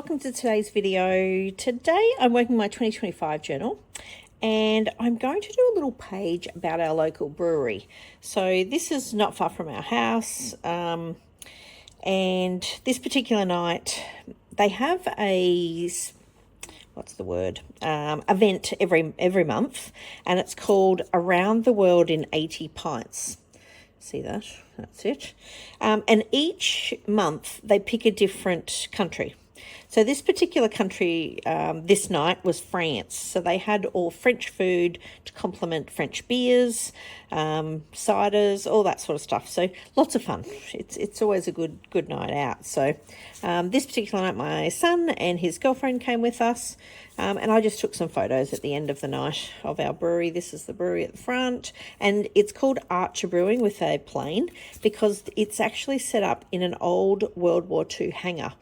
welcome to today's video. Today I'm working my 2025 journal and I'm going to do a little page about our local brewery. So this is not far from our house, and this particular night they have a event every month, and it's called Around the World in 80 Pints. See that? That's it. And each month they pick a different country. So this particular country this night was France. So they had all French food to complement French beers, ciders, all that sort of stuff. So lots of fun. It's always a good night out. So this particular night my son and his girlfriend came with us, and I just took some photos at the end of the night of our brewery. This is the brewery at the front, and it's called Archer Brewing with a plane because it's actually set up in an old World War II hangar.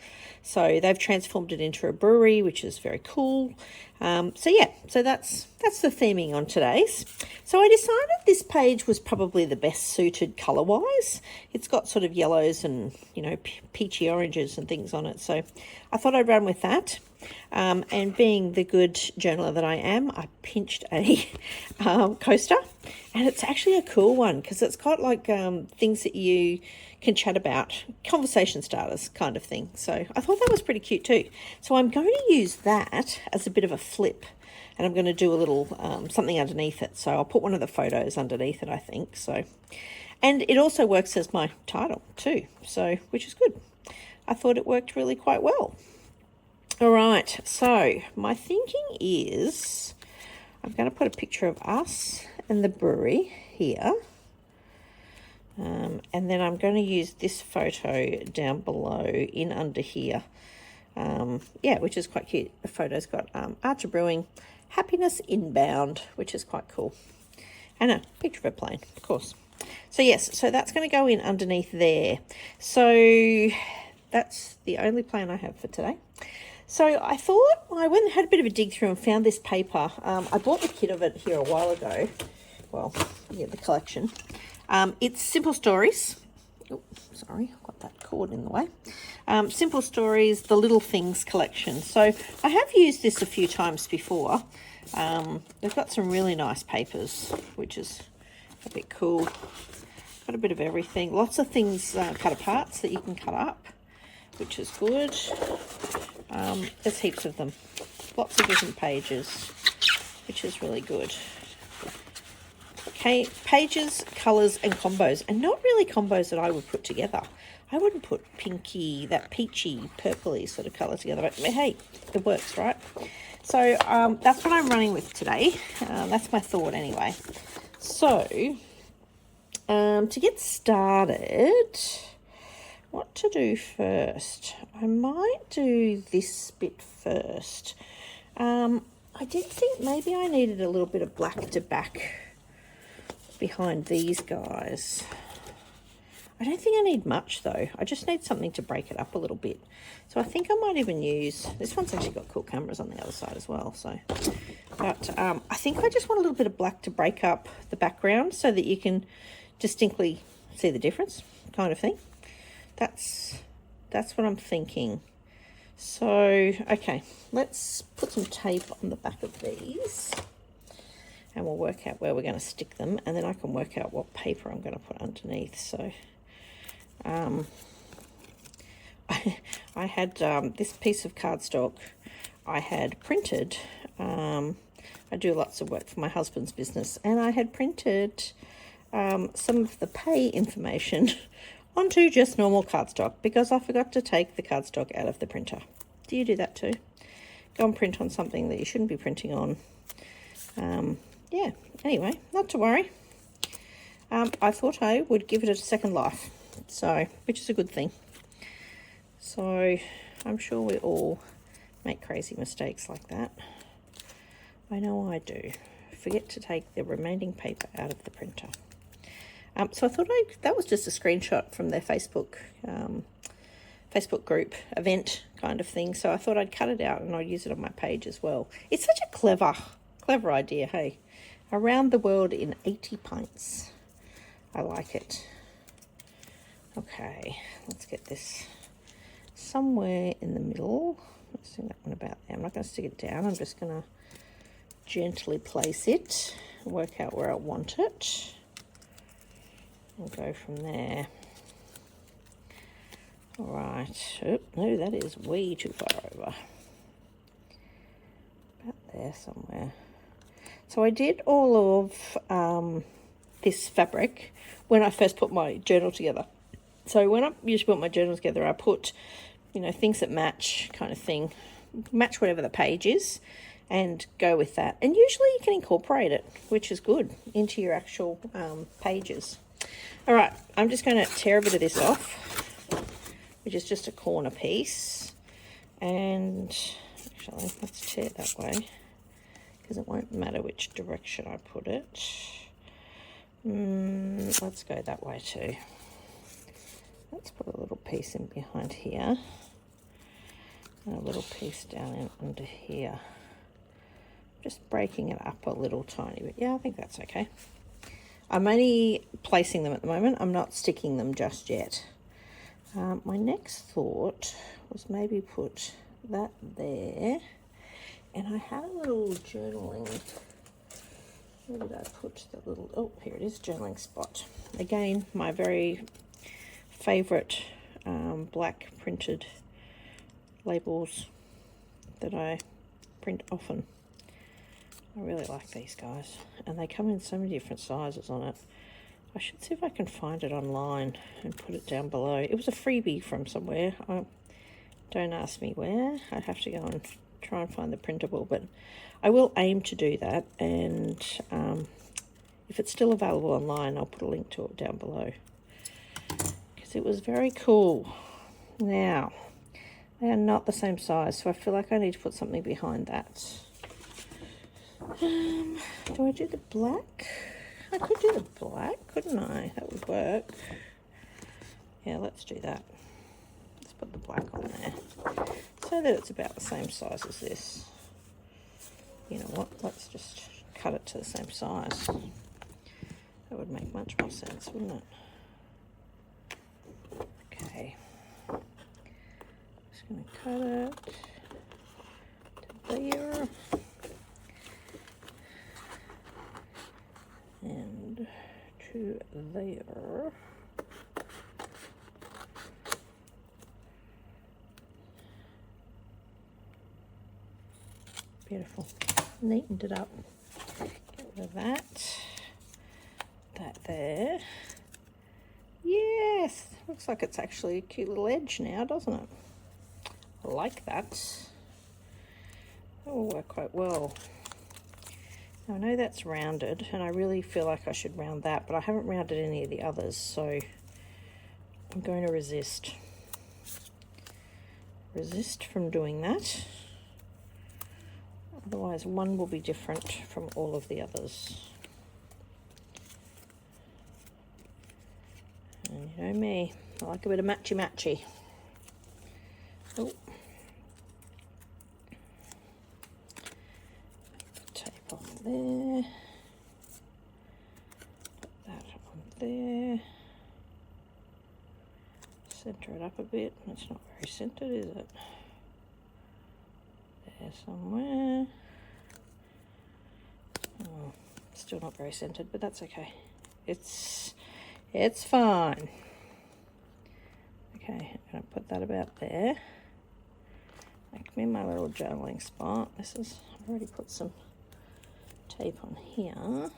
So they've transformed it into a brewery, which is very cool. So that's the theming on today's. So I decided this page was probably the best suited colour-wise. It's got sort of yellows and, peachy oranges and things on it. So I thought I'd run with that. And being the good journaler that I am, I pinched a coaster. And it's actually a cool one because it's got like things that you can chat about, conversation starters kind of thing. So I thought that was pretty cute too. So I'm going to use that as a bit of a flip, and I'm going to do a little something underneath it. So I'll put one of the photos underneath it, I think. So, and it also works as my title too, so which is good. I thought it worked really quite well. All right, so my thinking is I'm going to put a picture of us and the brewery here. And then I'm going to use this photo down below in under here. Which is quite cute. The photo's got Archer Brewing, Happiness Inbound, which is quite cool. And a picture of a plane, of course. So yes, so that's going to go in underneath there. So that's the only plan I have for today. So I thought, I went and had a bit of a dig through and found this paper. I bought the kit of it here a while ago. Well, yeah, the collection. It's Simple Stories. Oh, sorry, I've got that cord in the way. Simple Stories, the Little Things collection. So I have used this a few times before. They've got some really nice papers, which is a bit cool. Got a bit of everything. Lots of things cut apart so that you can cut up, which is good. There's heaps of them. Lots of different pages, which is really good. Okay, pages, colours and combos, and not really combos that I would put together. I wouldn't put pinky, that peachy, purpley sort of colour together, but hey, it works, right? So that's what I'm running with today. That's my thought anyway. So to get started, what to do first? I might do this bit first. I did think maybe I needed a little bit of black to back behind these guys. I don't think I need much though. I just need something to break it up a little bit. So I think I might even use, this one's actually got cool cameras on the other side as well. So, but I think I just want a little bit of black to break up the background so that you can distinctly see the difference, kind of thing. That's what I'm thinking. So, okay, let's put some tape on the back of these. And we'll work out where we're going to stick them, and then I can work out what paper I'm going to put underneath. So I had this piece of cardstock I had printed. I do lots of work for my husband's business, and I had printed some of the pay information onto just normal cardstock because I forgot to take the cardstock out of the printer. Do you do that too? Go and print on something that you shouldn't be printing on. Anyway, not to worry. I thought I would give it a second life, so which is a good thing. So I'm sure we all make crazy mistakes like that. I know I do. Forget to take the remaining paper out of the printer. So I thought that was just a screenshot from their Facebook group event kind of thing. So I thought I'd cut it out and I'd use it on my page as well. It's such a clever idea, hey. Around the World in 80 Pints. I like it. Okay, let's get this somewhere in the middle. stick that one about there. I'm not going to stick it down. I'm just going to gently place it, work out where I want it, and go from there. All right. Oh, no, that is way too far over. About there somewhere. So I did all of this fabric when I first put my journal together. So when I usually put my journal together, I put, things that match kind of thing, match whatever the page is, and go with that. And usually you can incorporate it, which is good, into your actual pages. All right, I'm just going to tear a bit of this off, which is just a corner piece. And actually, let's tear it that way, because it won't matter which direction I put it. Let's go that way too. Let's put a little piece in behind here, and a little piece down in under here. Just breaking it up a little tiny bit. Yeah, I think that's okay. I'm only placing them at the moment. I'm not sticking them just yet. My next thought was maybe put that there. And I had a little journaling. Where did I put the little, oh, here it is, journaling spot. Again, my very favourite black printed labels that I print often. I really like these guys, and they come in so many different sizes on it. I should see if I can find it online and put it down below. It was a freebie from somewhere. Don't ask me where. I'd have to go and try and find the printable, but I will aim to do that, and if it's still available online, I'll put a link to it down below, because it was very cool. Now, they are not the same size, so I feel like I need to put something behind that. Do I do the black? I could do the black, couldn't I? That would work. Yeah, let's do that. Let's put the black on there so that it's about the same size as this. You know what? Let's just cut it to the same size. That would make much more sense, wouldn't it? Okay. Just going to cut it to there. And to there. Beautiful. Neatened it up. Get rid of that. That there. Yes! Looks like it's actually a cute little edge now, doesn't it? I like that. That will work quite well. I know that's rounded, and I really feel like I should round that, but I haven't rounded any of the others, so I'm going to resist from doing that. Otherwise, one will be different from all of the others. And you know me, I like a bit of matchy-matchy. Oh. There, put that on there, center it up a bit. It's not very centered, is it? There somewhere. Oh, still not very centered, but that's okay. It's fine. Okay, I'm gonna put that about there. Make me my little journaling spot. I've already put some tape on here.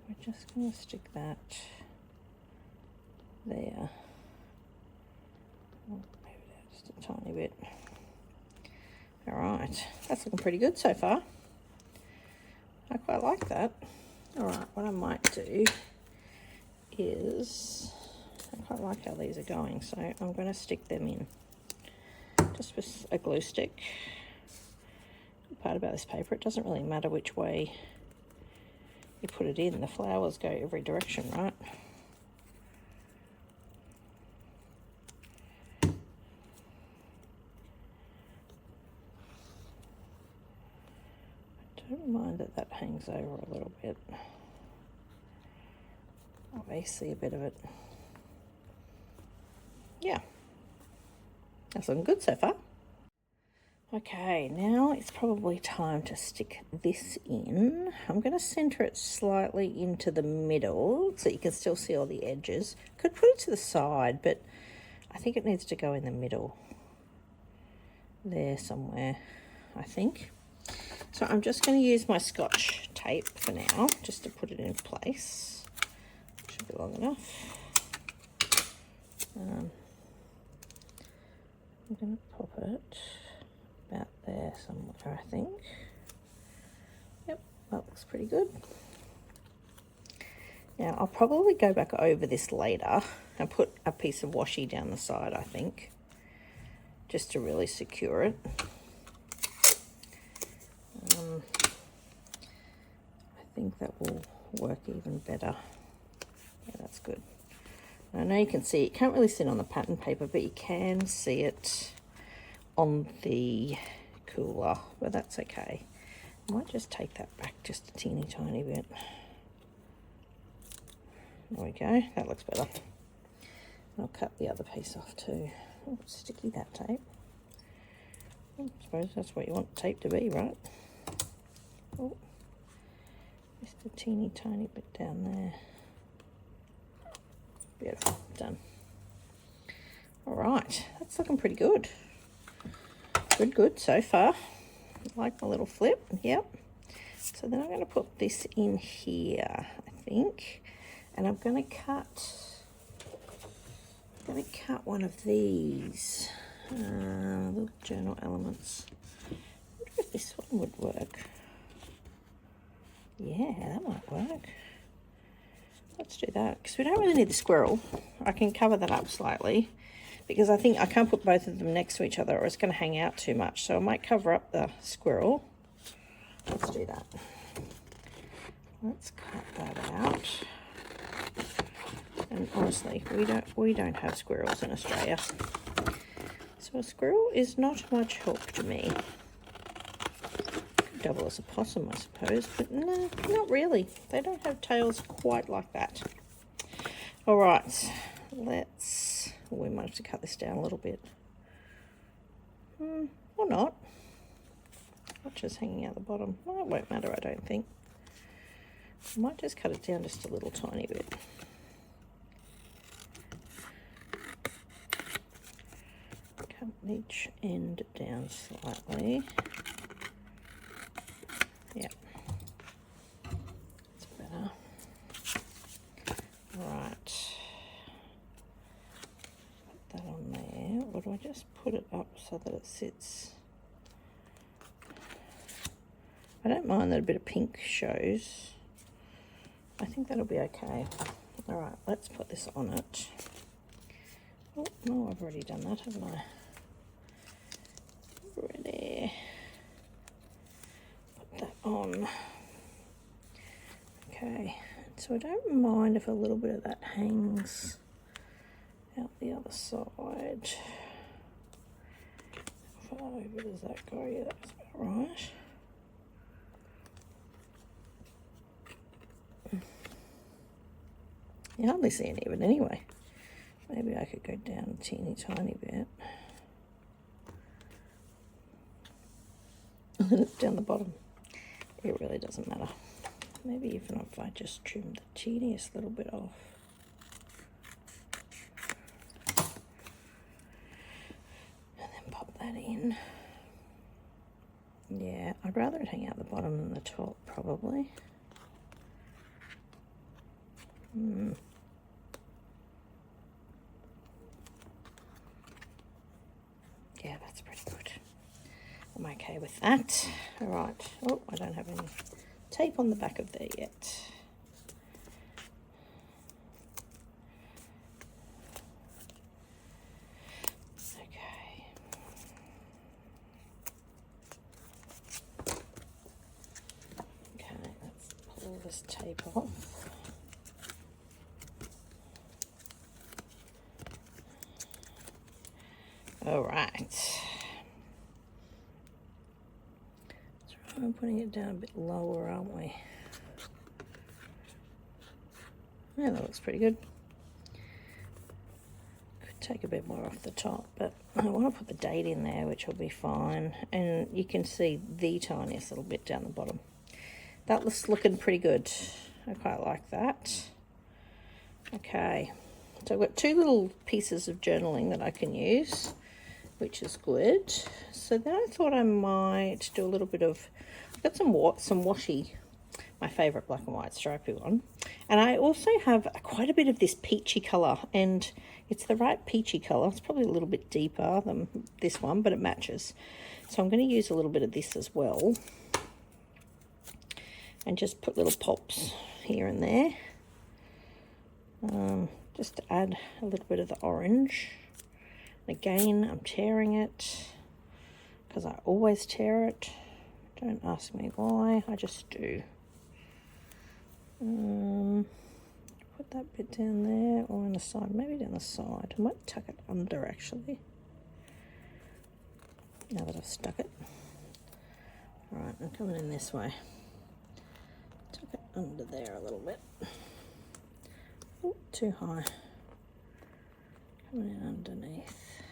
We're just going to stick that there. Oh, maybe just a tiny bit. All right, that's looking pretty good so far. I quite like that. All right, what I might do is, I quite like how these are going, so I'm going to stick them in just with a glue stick. Part about this paper, it doesn't really matter which way you put it in. The flowers go every direction, right? I don't mind that hangs over a little bit. Obviously a bit of it. Yeah, That's looking good so far. Okay, now it's probably time to stick this in. I'm going to centre it slightly into the middle so you can still see all the edges. Could put it to the side, but I think it needs to go in the middle. There somewhere, I think. So I'm just going to use my Scotch tape for now, just to put it in place. Should be long enough. I'm going to pop it about there somewhere, I think. Yep, that looks pretty good. Now I'll probably go back over this later and put a piece of washi down the side, I think, just to really secure it. I think that will work even better. Yeah, that's good. I know you can see it can't really see it on the pattern paper, but you can see it on the cooler, but that's okay. I might just take that back just a teeny tiny bit. There we go, that looks better. I'll cut the other piece off too. Oh, sticky, that tape. I suppose that's what you want tape to be, right? Oh, just a teeny tiny bit down there. Beautiful, done. All right, that's looking pretty good. Good so far. I like my little flip, yep. So then I'm going to put this in here, I think, and I'm going to cut one of these little journal elements. I wonder if this one would work. Yeah, that might work. Let's do that, because we don't really need the squirrel. I can cover that up slightly, because I think I can't put both of them next to each other or it's going to hang out too much. So I might cover up the squirrel. Let's do that. Let's cut that out. And honestly, we don't have squirrels in Australia. So a squirrel is not much help to me. Could double as a possum, I suppose, but no, not really. They don't have tails quite like that. All right, we might have to cut this down a little bit. Or not. Not just hanging out the bottom. Well, it won't matter, I don't think. I might just cut it down just a little tiny bit. Cut each end down slightly. Yep. That's better. Right. That on there, or do I just put it up so that it sits? I don't mind that a bit of pink shows. I think that'll be okay. All right, let's put this on it. Oh, no, I've already done that, haven't I? Ready. Put that on. Okay, so I don't mind if a little bit of that hangs out the other side. How far over does that go? Yeah, that's about right. You hardly see any of it anyway. Maybe I could go down a teeny tiny bit. And then it's down the bottom. It really doesn't matter. Maybe even if I just trim the teeniest little bit off. And then pop that in. Yeah, I'd rather it hang out the bottom than the top, probably. Yeah, that's pretty good. I'm okay with that. All right. Oh, I don't have any tape on the back of there yet. Okay. Okay, let's pull this tape off. All right. I'm putting it down a bit lower, aren't we? Yeah, that looks pretty good. Could take a bit more off the top, but I want to put the date in there, which will be fine. And you can see the tiniest little bit down the bottom. That looks looking pretty good. I quite like that. Okay, so I've got 2 little pieces of journaling that I can use, which is good. So then I thought I might do a little bit of, I've got some washi, my favourite black and white stripy one. And I also have quite a bit of this peachy colour, and it's the right peachy colour. It's probably a little bit deeper than this one, but it matches. So I'm going to use a little bit of this as well. And just put little pops here and there. Just to add a little bit of the orange. Again, I'm tearing it because I always tear it. Don't ask me why, I just do. Put that bit down there or on the side, maybe down the side. I might tuck it under actually, now that I've stuck it. Alright, I'm coming in this way. Tuck it under there a little bit. Oh, too high. Coming in underneath.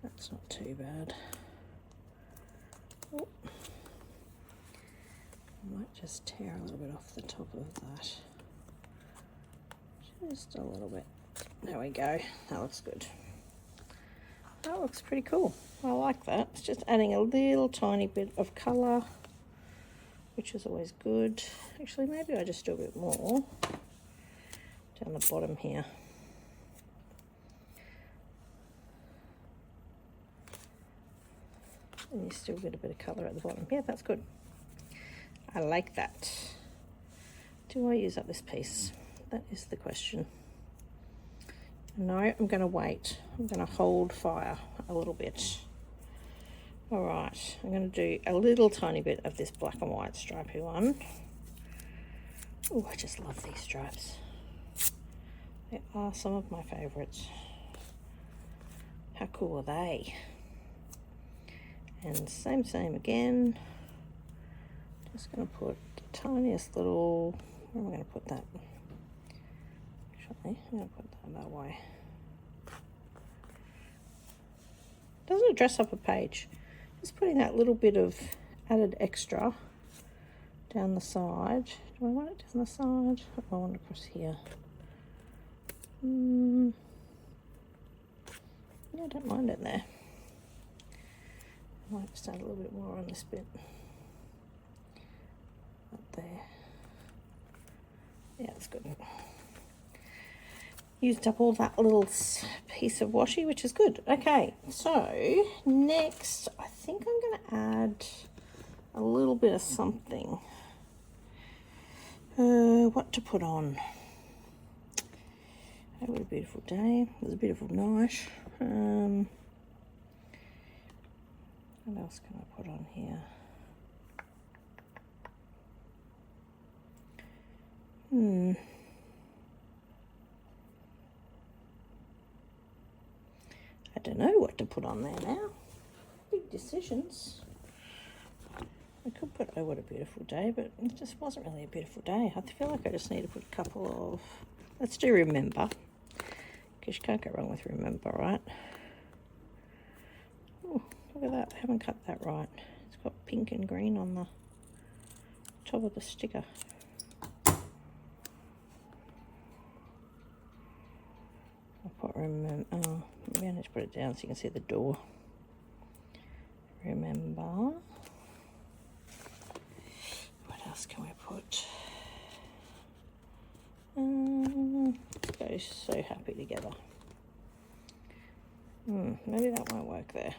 That's not too bad. Oh. I might just tear a little bit off the top of that. Just a little bit. There we go. That looks good. That looks pretty cool. I like that. It's just adding a little tiny bit of colour, which is always good. Actually, maybe I just do a bit more down the bottom here. And you still get a bit of colour at the bottom. Yeah, that's good. I like that. Do I use up this piece? That is the question. No, I'm going to wait. I'm going to hold fire a little bit. All right, I'm going to do a little tiny bit of this black and white stripy one. Oh, I just love these stripes. They are some of my favourites. How cool are they? And same again. Just going to put the tiniest little, where am I going to put that? Actually, I'm going to put that way. Doesn't it dress up a page? Just putting that little bit of added extra down the side. Do I want it down the side? Or do I want it across here? Yeah, I don't mind it there. I might just add a little bit more on this bit. Up there. Yeah, that's good. Used up all that little piece of washi, which is good. Okay, so next I think I'm going to add a little bit of something. What to put on? It was a beautiful day. It was a beautiful night. What else can I put on here? I don't know what to put on there now. Big decisions. I could put, oh, what a beautiful day, but it just wasn't really a beautiful day. I feel like I just need to put a couple of, let's do remember, because you can't go wrong with remember, right? Oh, look at that, I haven't cut that right. It's got pink and green on the top of the sticker. I'll put remember, oh, maybe I need to put it down so you can see the door. Remember. What else can we put? Go so happy together. Maybe that won't work there.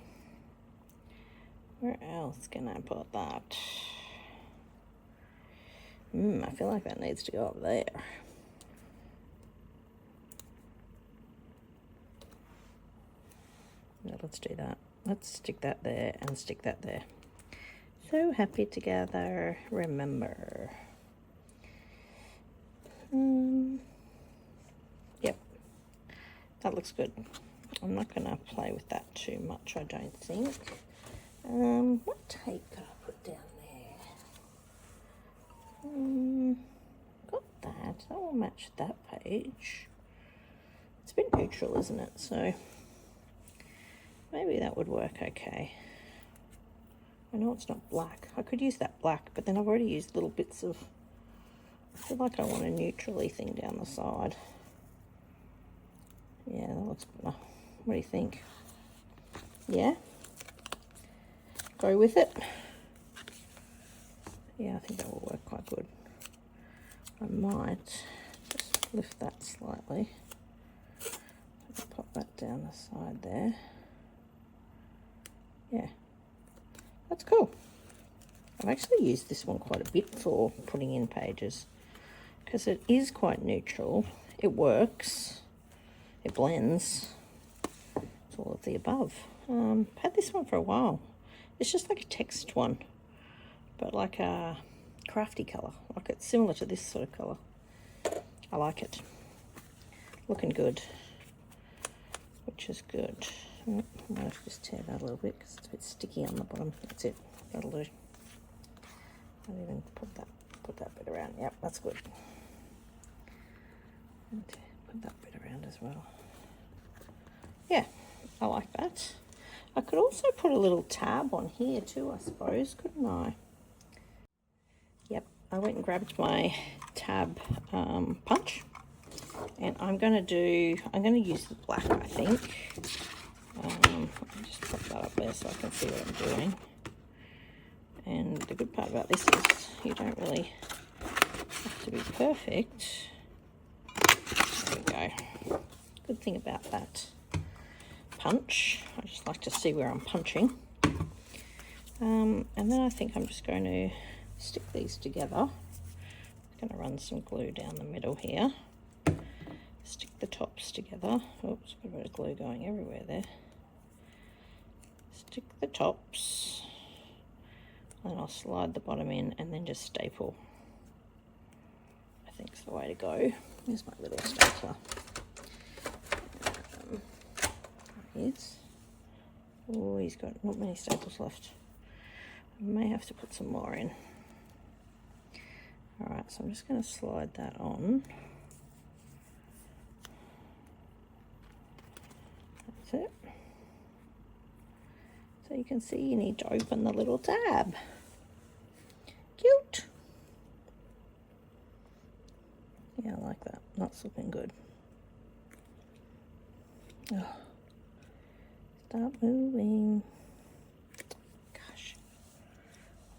Where else can I put that? I feel like that needs to go up there. No, let's do that. Let's stick that there and stick that there. So happy together, remember. Yep, that looks good. I'm not going to play with that too much, I don't think. What tape could I put down there? Got that. That will match that page. It's a bit neutral, isn't it? So maybe that would work okay. I know it's not black. I could use that black, but then I've already used little bits of... I feel like I want a neutrally thing down the side. Yeah, that looks better. What do you think? Yeah? Go with it? Yeah, I think that will work quite good. I might just lift that slightly. Pop that down the side there. Yeah, that's cool. I've actually used this one quite a bit for putting in pages because it is quite neutral. It works. It blends. It's all of the above. I've had this one for a while. It's just like a text one, but like a crafty colour. Like it's similar to this sort of colour. I like it. Looking good, which is good. I might have to just tear that a little bit because it's a bit sticky on the bottom. That's it. That'll do. I'll even put that bit around. Yep, that's good. And put that bit around as well. Yeah, I like that. I could also put a little tab on here too, I suppose, couldn't I? Yep, I went and grabbed my tab punch, and I'm going to use the black, I think. Let me just pop that up there so I can see what I'm doing. And the good part about this is you don't really have to be perfect. There we go. Good thing about that punch, I just like to see where I'm punching. And then I think I'm just going to stick these together. I'm going to run some glue down the middle here. Stick the tops together. Oops, got a bit of glue going everywhere there. Stick the tops, and I'll slide the bottom in and then just staple. I think it's the way to go. Here's my little stapler. Oh, he's got not many staples left. I may have to put some more in. Alright, so I'm just going to slide that on. That's it. So you can see you need to open the little tab. Cute. Yeah, I like that. That's looking good. Oh. Stop moving. Gosh.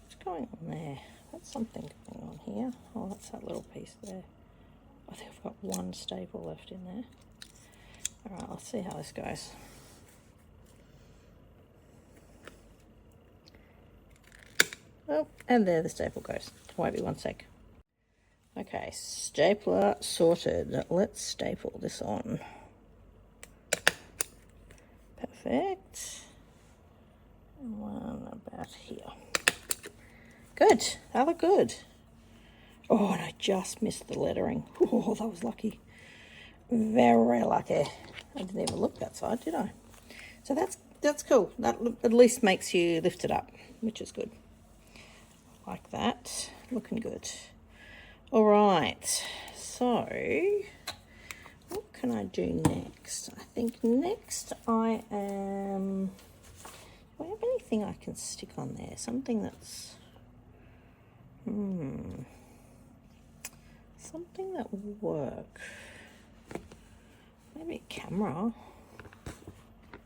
What's going on there? That's something going on here. Oh, that's that little piece there. I think I've got one staple left in there. Alright, let's see how this goes. Oh, and there the staple goes. Wait me one sec. Okay, stapler sorted. Let's staple this on. Perfect. And one about here. Good. That looked good. Oh, and I just missed the lettering. Oh, that was lucky. Very lucky. I didn't even look that side, did I? So that's cool. That at least makes you lift it up, which is good. Like that. Looking good. All right. So what can I do next? I think next I am... Do I have anything I can stick on there? Something that's... Something that will work. Maybe a camera.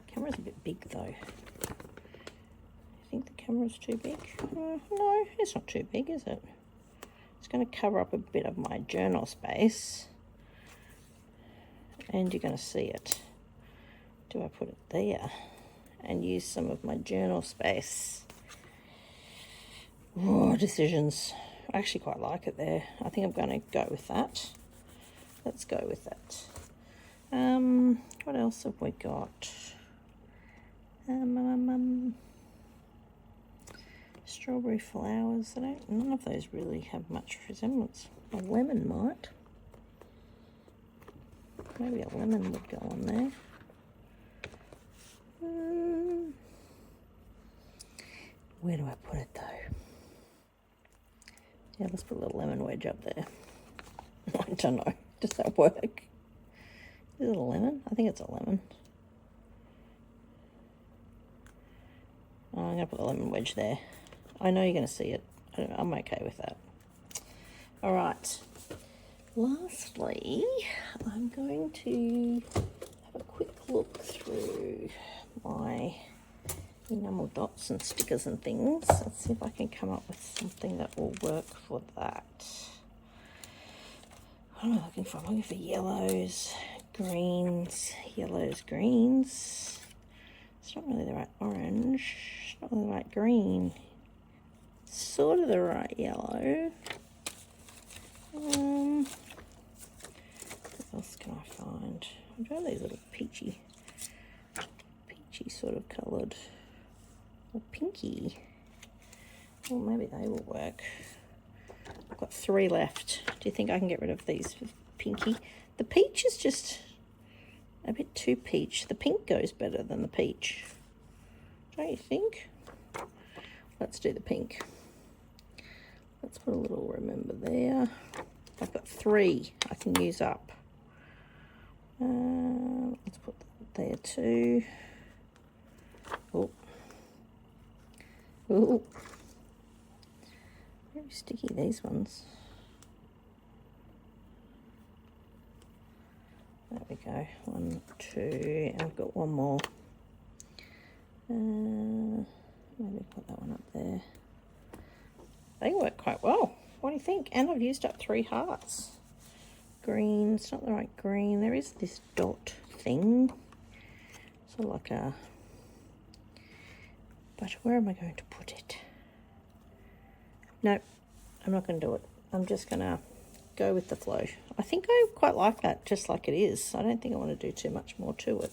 Camera's a bit big though. I think the camera's too big. No, it's not too big, is it? It's going to cover up a bit of my journal space. And you're going to see it. Do I put it there? And use some of my journal space? Oh, decisions. I actually quite like it there. I think I'm going to go with that. Let's go with that. What else have we got? Strawberry flowers. None of those really have much resemblance. A lemon might. Maybe a lemon would go on there. Where do I put it though? Yeah, let's put a little lemon wedge up there. I don't know. Does that work? Is it a lemon? I think it's a lemon. Oh, I'm going to put the lemon wedge there. I know you're going to see it. I'm okay with that. All right. Lastly, I'm going to have a quick look through my enamel dots and stickers and things. Let's see if I can come up with something that will work for that. What am I looking for? I'm looking for yellows, greens, yellows, greens. It's not really the right orange. It's not really the right green. Sort of the right yellow. What else can I find? I'm trying these little peachy sort of coloured. Or pinky. Well, maybe they will work. I've got 3 left. Do you think I can get rid of these for pinky? The peach is just a bit too peach. The pink goes better than the peach. Don't you think? Let's do the pink. Let's put a little remember there. I've got 3 I can use up. Let's put that there too. Oh. Ooh. Very sticky, these ones. There we go. 1, 2, and I've got 1 more. Maybe put that one up there. They work quite well. What do you think? And I've used up 3 hearts. Green, it's not the right green. There is this dot thing. Sort of like a... But where am I going to put it? Nope, I'm not going to do it. I'm just going to go with the flow. I think I quite like that just like it is. I don't think I want to do too much more to it.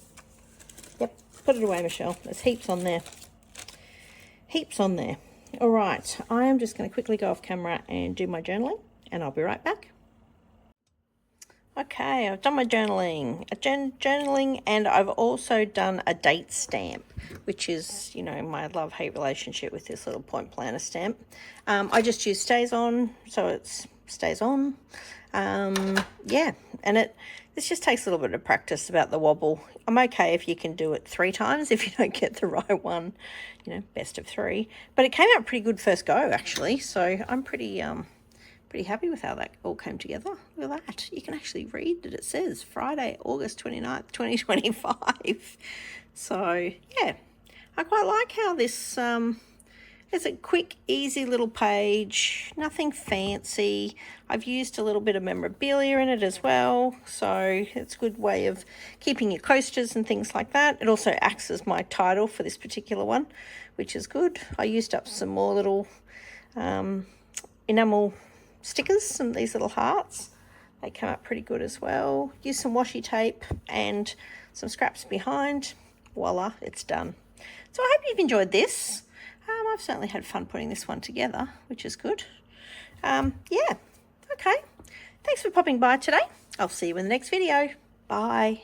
Yep, put it away, Michelle. There's heaps on there. Heaps on there. All right, I am just going to quickly go off camera and do my journaling, and I'll be right back. Okay, I've done my journaling, and I've also done a date stamp, which is, you know, my love-hate relationship with this little point planner stamp. I just use stays on, so it stays on. Yeah, and this just takes a little bit of practice about the wobble. I'm okay if you can do it 3 times if you don't get the right one, you know, best of 3. But it came out pretty good first go, actually, so I'm pretty happy with how that all came together. Look at that. You can actually read that it says Friday, August 29th, 2025. So, yeah, I quite like how this, it's a quick, easy little page, nothing fancy. I've used a little bit of memorabilia in it as well, so it's a good way of keeping your coasters and things like that. It also acts as my title for this particular one, which is good. I used up some more little enamel stickers, some of these little hearts. They come out pretty good as well. Use some washi tape and some scraps behind. Voila, it's done. So I hope you've enjoyed this. I've certainly had fun putting this one together, which is good. Yeah, okay. Thanks for popping by today. I'll see you in the next video. Bye.